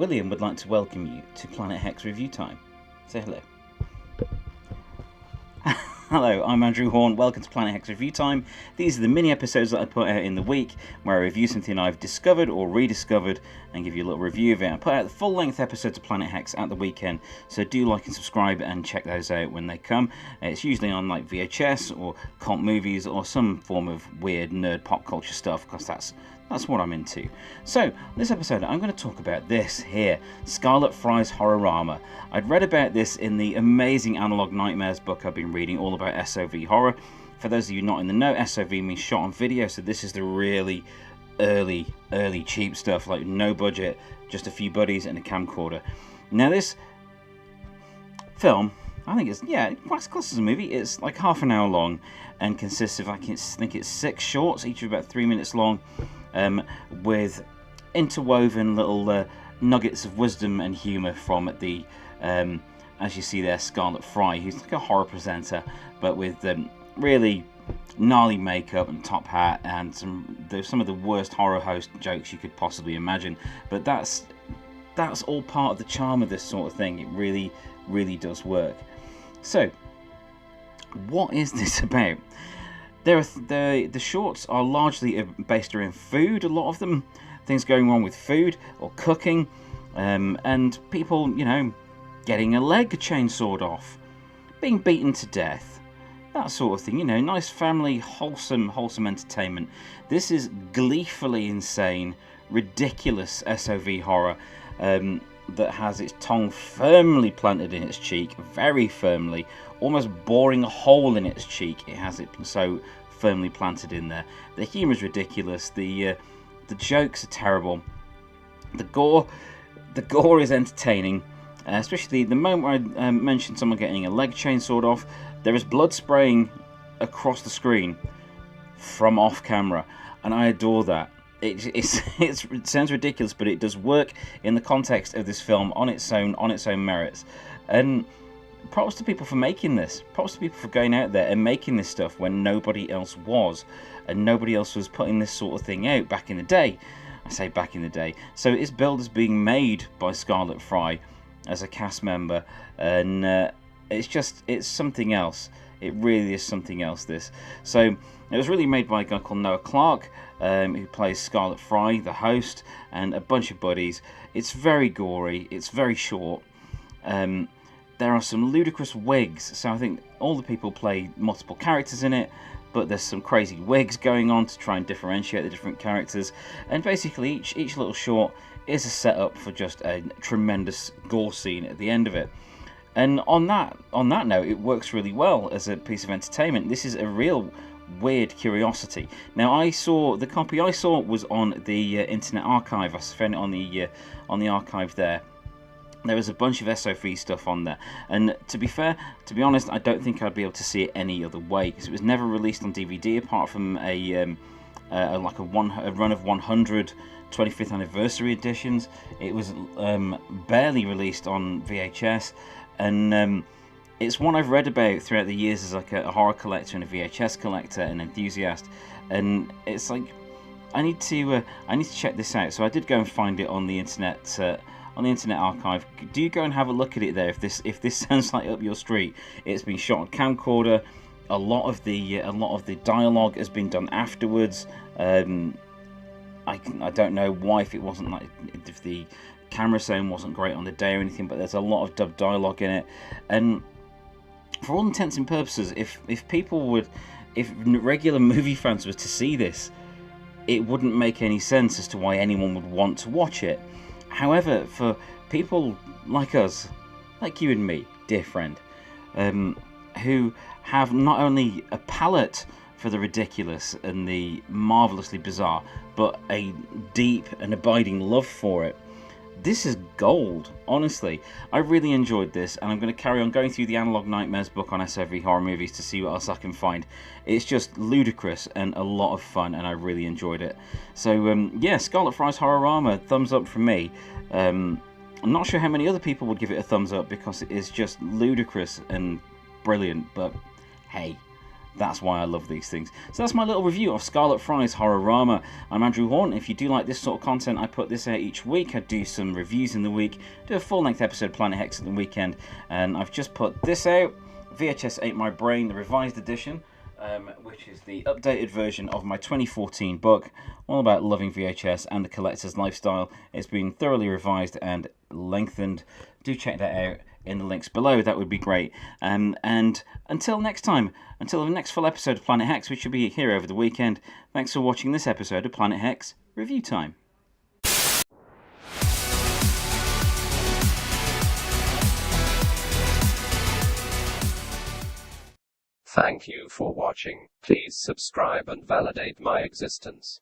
William would like to welcome you to Planet Hex Review Time. Say hello. Hello, I'm Andrew Horn. Welcome to Planet Hex Review Time. These are the mini episodes that I put out in the week where I review something I've discovered or rediscovered and give you a little review of it. I put out the full-length episodes of Planet Hex at the weekend, so do like and subscribe and check those out when they come. It's usually on like VHS or cult movies or some form of weird nerd pop culture stuff, because that's what I'm into. So, this episode I'm going to talk about this here, SCARLET FRY'S HORRORAMA. I'd read about this in the amazing Analog Nightmares book I've been reading, all about SOV horror. For those of you not in the know, SOV means shot on video, so this is the really early cheap stuff, like no budget, just a few buddies and a camcorder. Now this film, I think it's classed as a movie. It's like half an hour long and consists of, I think it's 6 shorts, each of about 3 minutes long. With interwoven little nuggets of wisdom and humour from the, as you see there, Scarlet Fry, who's like a horror presenter, but with really gnarly makeup and top hat and some of the worst horror host jokes you could possibly imagine. But that's all part of the charm of this sort of thing. It really does work. So, what is this about? The shorts are largely based around food, a lot of them. Things going wrong with food or cooking, and people, getting a leg chainsawed off, being beaten to death, that sort of thing. Nice family, wholesome entertainment. This is gleefully insane, ridiculous SOV horror that has its tongue firmly planted in its cheek, very firmly, almost boring a hole in its cheek. It has it so firmly planted in there. The humour is ridiculous. The jokes are terrible. The gore is entertaining, especially the moment where I mentioned someone getting a leg chainsawed off. There is blood spraying across the screen from off camera, and I adore that. It sounds ridiculous, but it does work in the context of this film on its own merits. And props to people for making this. Props to people for going out there and making this stuff when nobody else was, and nobody else was putting this sort of thing out back in the day. I say back in the day. So it's billed as being made by Scarlet Fry as a cast member, and it's something else. It really is something else, this. So it was really made by a guy called Noah Clarke, who plays Scarlet Fry, the host, and a bunch of buddies. It's very gory. It's very short. There are some ludicrous wigs. So I think all the people play multiple characters in it, but there's some crazy wigs going on to try and differentiate the different characters. And basically each little short is a setup for just a tremendous gore scene at the end of it. And on that note, it works really well as a piece of entertainment. This is a real weird curiosity. Now, the copy I saw was on the Internet Archive. I found it on the archive there. There was a bunch of SOV stuff on there, and to be honest, I don't think I'd be able to see it any other way, because it was never released on DVD apart from a run of 100 25th anniversary editions. It was barely released on VHS, and it's one I've read about throughout the years as like a horror collector and a VHS collector and enthusiast, and it's like I need to check this out. So I did go and find it on the internet. On the Internet Archive. Do you go and have a look at it there if this sounds like up your street. It's been shot on camcorder. A lot of the dialogue has been done afterwards. I don't know why, if the camera sound wasn't great on the day or anything, but there's a lot of dubbed dialogue in it. And for all intents and purposes, if regular movie fans were to see this, it wouldn't make any sense as to why anyone would want to watch it. However, for people like us, like you and me, dear friend, who have not only a palate for the ridiculous and the marvellously bizarre, but a deep and abiding love for it, this is gold, honestly. I really enjoyed this, and I'm going to carry on going through the Analog Nightmares book on SOV horror movies to see what else I can find. It's just ludicrous and a lot of fun, and I really enjoyed it. So, yeah, Scarlet Fry's Horrorama, thumbs up from me. I'm not sure how many other people would give it a thumbs up, because it is just ludicrous and brilliant, but hey, That's why I love these things. So that's my little review of Scarlet Fry's Horrorama. I'm Andrew Horn. If you do like this sort of content, I put this out each week. I do some reviews in the week, do a full-length episode of Planet Hex at the weekend, and I've just put this out, VHS Ate My Brain, the revised edition, which is the updated version of my 2014 book, all about loving VHS and the collector's lifestyle. It's been thoroughly revised and lengthened. Do check that out in the links below, that would be great. And until next time, until the next full episode of Planet Hex, which will be here over the weekend, thanks for watching this episode of Planet Hex Review Time. Thank you for watching. Please subscribe and validate my existence.